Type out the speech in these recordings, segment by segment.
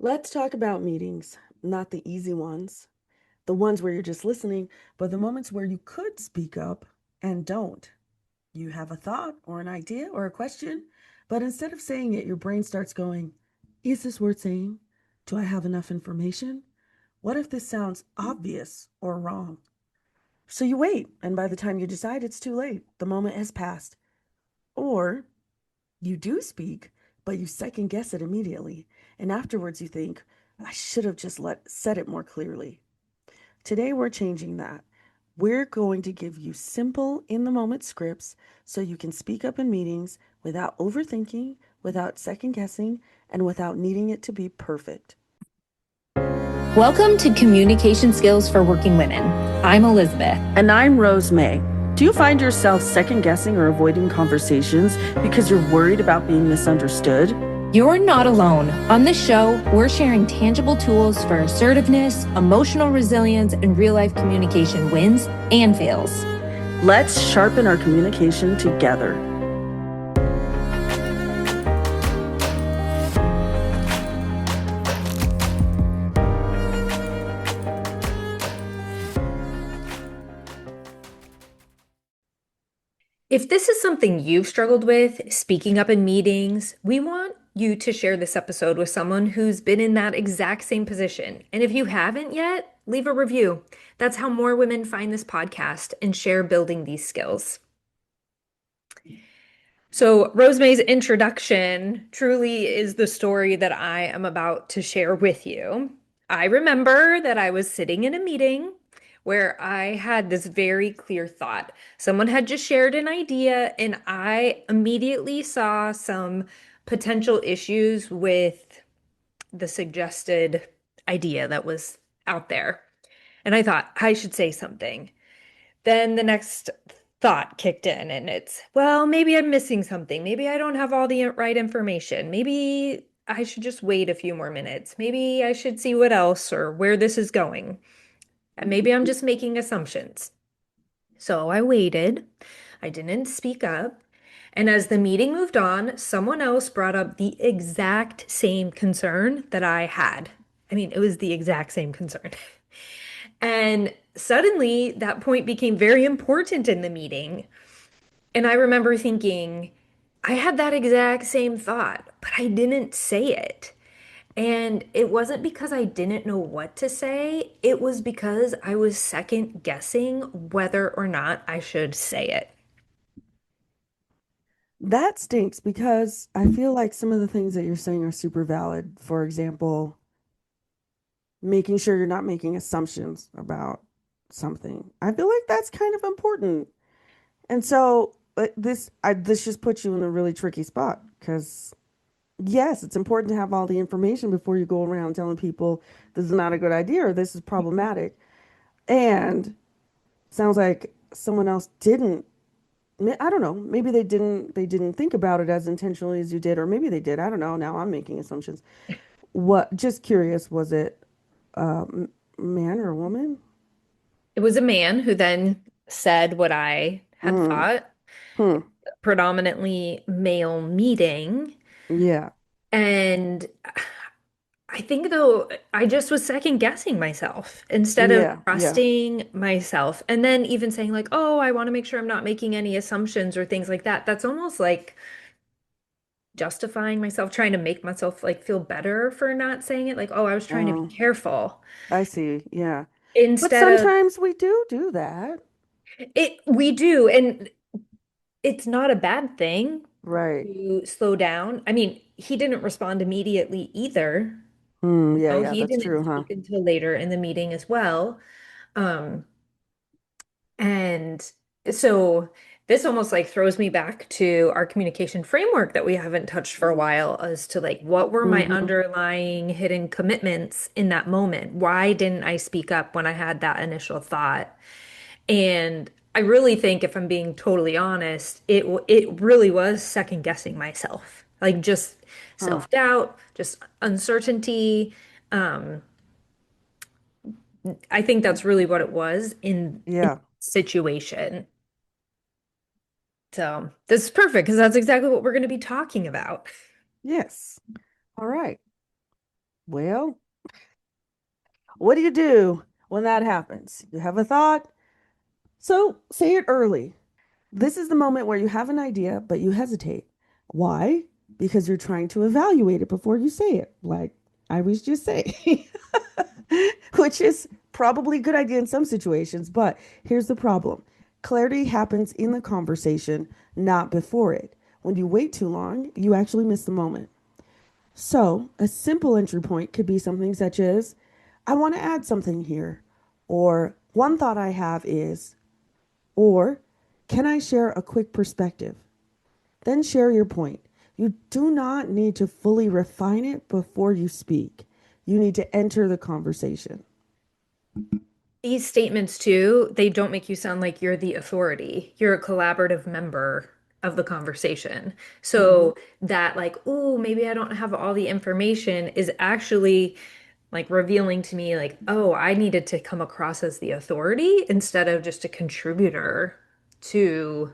Let's talk about meetings, not the easy ones, the ones where you're just listening, but the moments where you could speak up and don't. You have a thought or an idea or a question, but instead of saying it, your brain starts going, is this worth saying? Do I have enough information? What if this sounds obvious or wrong? So you wait, and by the time you decide, it's too late. The moment has passed. Or you do speak, but you second guess it immediately. And afterwards you think, I should have just said it more clearly. Today we're changing that. We're going to give you simple in the moment scripts so you can speak up in meetings without overthinking, without second guessing, and without needing it to be perfect. Welcome to Communication Skills for Working Women. I'm Elizabeth. And I'm Rose May. Do you find yourself second guessing or avoiding conversations because you're worried about being misunderstood? You're not alone. On this show, we're sharing tangible tools for assertiveness, emotional resilience, and real-life communication wins and fails. Let's sharpen our communication together. If this is something you've struggled with, speaking up in meetings, we want you to share this episode with someone who's been in that exact same position. And if you haven't yet, leave a review. That's how more women find this podcast and share building these skills. So, Rosemary's introduction truly is the story that I am about to share with you. I remember that I was sitting in a meeting where I had this very clear thought. Someone had just shared an idea, and I immediately saw some potential issues with the suggested idea that was out there. And I thought, I should say something. Then the next thought kicked in, and it's, well, maybe I'm missing something. Maybe I don't have all the right information. Maybe I should just wait a few more minutes. Maybe I should see what else or where this is going. And maybe I'm just making assumptions. So I waited. I didn't speak up. And as the meeting moved on, someone else brought up the exact same concern that I had. I mean, it was the exact same concern. And suddenly that point became very important in the meeting. And I remember thinking, I had that exact same thought, but I didn't say it. And it wasn't because I didn't know what to say, it was because I was second guessing whether or not I should say it. That stinks because I feel like some of the things that you're saying are super valid. For example, making sure you're not making assumptions about something. I feel like that's kind of important. And so this just puts you in a really tricky spot because yes, it's important to have all the information before you go around telling people this is not a good idea or this is problematic. And sounds like someone else didn't. I don't know. Maybe they didn't think about it as intentionally as you did, or maybe they did. I don't know. Now I'm making assumptions. What? Just curious. Was it a man or a woman? It was a man who then said what I had Hmm. thought, Hmm. predominantly male meeting. Yeah. And I think though, I just was second guessing myself instead of Yeah. Yeah. trusting myself. And then even saying, like, oh, I want to make sure I'm not making any assumptions or things like that. That's almost like justifying myself, trying to make myself like feel better for not saying it. Like, oh, I was trying to be Oh, careful I see. Yeah. But instead of sometimes we do that. it. We do. And it's not a bad thing Right. to slow down. I mean, he didn't respond immediately either. Hmm. Yeah. No, Yeah. he That's didn't true, huh? speak until later in the meeting as well. Um, and so this almost like throws me back to our communication framework that we haven't touched for a while as to like what were my Mm-hmm. underlying hidden commitments in that moment? Why didn't I speak up when I had that initial thought? And I really think if I'm being totally honest, it really was second guessing myself. Like just Huh. self-doubt, just uncertainty. Um, I think that's really what it was in Yeah. situation. So this is perfect because that's exactly what we're going to be talking about. Yes. All right. Well, what do you do when that happens? You have a thought, so say it early. This is the moment where you have an idea, but you hesitate. Why? Because you're trying to evaluate it before you say it, like I was just saying, which is probably a good idea in some situations. But here's the problem: clarity happens in the conversation, not before it. When you wait too long, you actually miss the moment. So, a simple entry point could be something such as, I want to add something here, or one thought I have is, or can I share a quick perspective? Then share your point. You do not need to fully refine it before you speak. You need to enter the conversation. These statements, too, they don't make you sound like you're the authority. You're a collaborative member of the conversation. Mhm. So that, like, oh, maybe I don't have all the information is actually like revealing to me, like, oh, I needed to come across as the authority instead of just a contributor to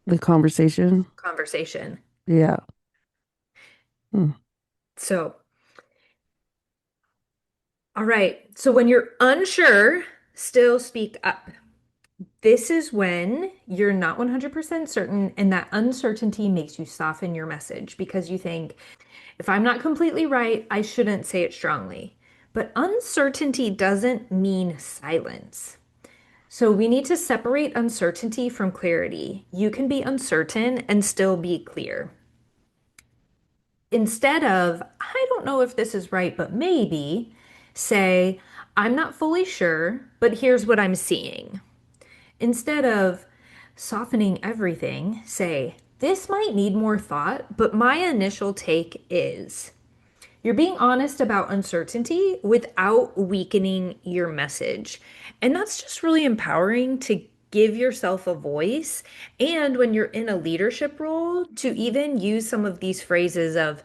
The conversation. conversation. Yeah. Hmm. So, all right. So when you're unsure, still speak up. This is when you're not 100% certain, and that uncertainty makes you soften your message because you think, if I'm not completely right, I shouldn't say it strongly. But uncertainty doesn't mean silence. So we need to separate uncertainty from clarity. You can be uncertain and still be clear. Instead of, I don't know if this is right, but maybe, say, I'm not fully sure, but here's what I'm seeing. Instead of softening everything, say, this might need more thought, but my initial take is. You're being honest about uncertainty without weakening your message. And that's just really empowering to give yourself a voice. And when you're in a leadership role, to even use some of these phrases of,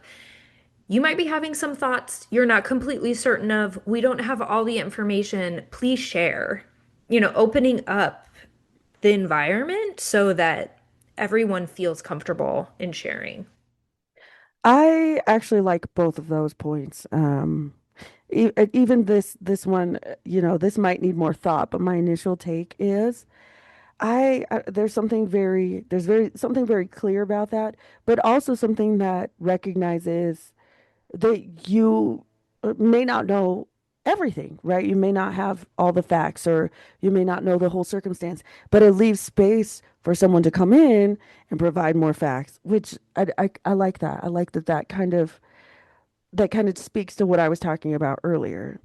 you might be having some thoughts you're not completely certain of. We don't have all the information. Please share. Opening up the environment so that everyone feels comfortable in sharing. I actually like both of those points. Even this one, this might need more thought, but my initial take is there's very something very clear about that, but also something that recognizes that you may not know everything, right? You may not have all the facts, or you may not know the whole circumstance, but it leaves space for someone to come in and provide more facts, which I like that. I like that kind of speaks to what I was talking about earlier.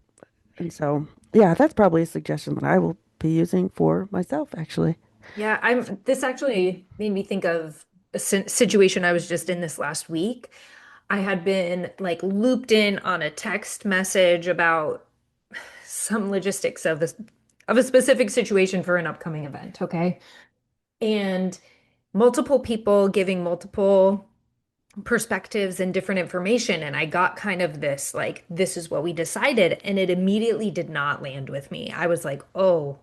And so, yeah, that's probably a suggestion that I will be using for myself, actually. Yeah, this actually made me think of a situation I was just in this last week. I had been like looped in on a text message about some logistics of a specific situation for an upcoming event, okay? And multiple people giving multiple perspectives and different information, and I got kind of this like, this is what we decided, and it immediately did not land with me. I was like, oh,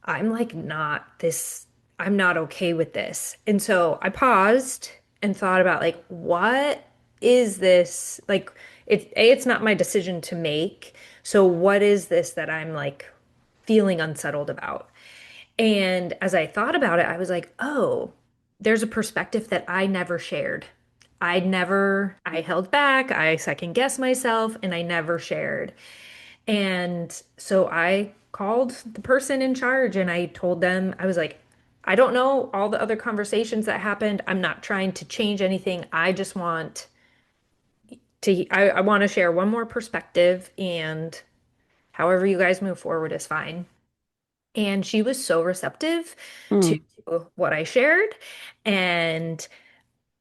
I'm like not this, I'm not okay with this. And so I paused and thought about like, what is this? Like, it's not my decision to make. So what is this that I'm like feeling unsettled about? And as I thought about it, I was like, oh, there's a perspective that I never shared. I held back, I second guessed myself, and I never shared. And so I called the person in charge and I told them, I was like, I don't know all the other conversations that happened. I'm not trying to change anything. I just want I want to share one more perspective, and however you guys move forward is fine. And she was so receptive to Mm, what I shared. And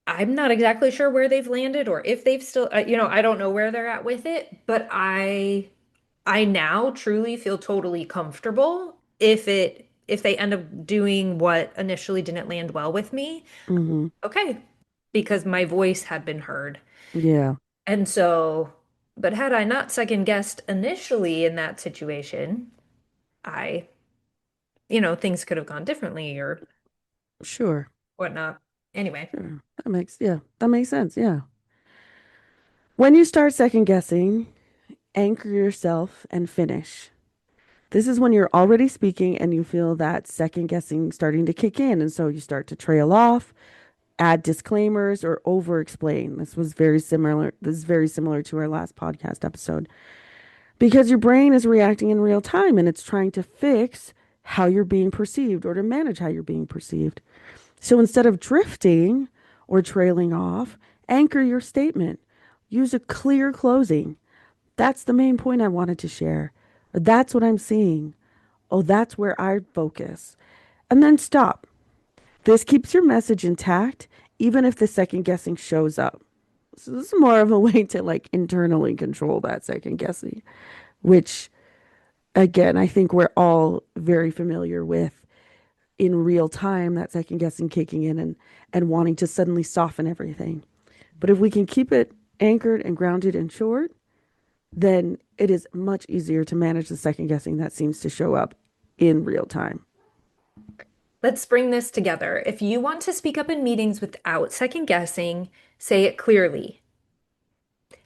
I'm not exactly sure where they've landed or if they've still, I don't know where they're at with it, but I now truly feel totally comfortable if they end up doing what initially didn't land well with me. hmm. Okay, because my voice had been heard. Yeah, And so, but had I not second guessed initially in that situation, I, things could have gone differently or sure. whatnot. Anyway, Sure. That makes sense. Yeah. When you start second guessing, Anchor yourself and finish. This is when you're already speaking and you feel that second guessing starting to kick in. And so you start to trail off, add disclaimers, or over explain. This was very similar. This is very similar to our last podcast episode because your brain is reacting in real time and it's trying to fix how you're being perceived or to manage how you're being perceived. So instead of drifting or trailing off, anchor your statement. Use a clear closing. That's the main point I wanted to share. That's what I'm seeing. Oh, that's where I focus. And then stop. This keeps your message intact, even if the second guessing shows up. So this is more of a way to like internally control that second guessing, which again, I think we're all very familiar with in real time, that second guessing kicking in and wanting to suddenly soften everything. But if we can keep it anchored and grounded and short, then it is much easier to manage the second guessing that seems to show up in real time. Let's bring this together. If you want to speak up in meetings without second guessing, say it clearly.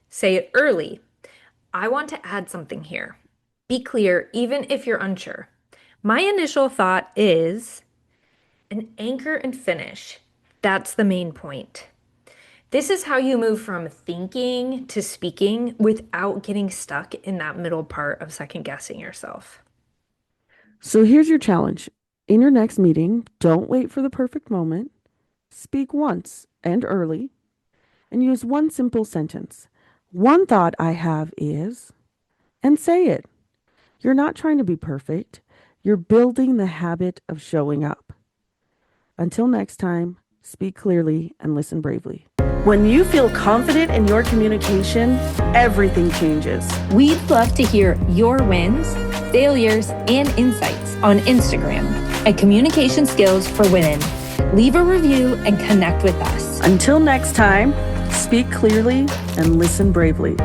Say it early. I want to add something here. Be clear, even if you're unsure. My initial thought is an anchor and finish. That's the main point. This is how you move from thinking to speaking without getting stuck in that middle part of second guessing yourself. So here's your challenge. In your next meeting, don't wait for the perfect moment. Speak once and early and use one simple sentence. One thought I have is, and say it. You're not trying to be perfect. You're building the habit of showing up. Until next time, speak clearly and listen bravely. When you feel confident in your communication, everything changes. We'd love to hear your wins, failures, and insights on Instagram at Communication Skills for Women. Leave a review and connect with us. Until next time, speak clearly and listen bravely.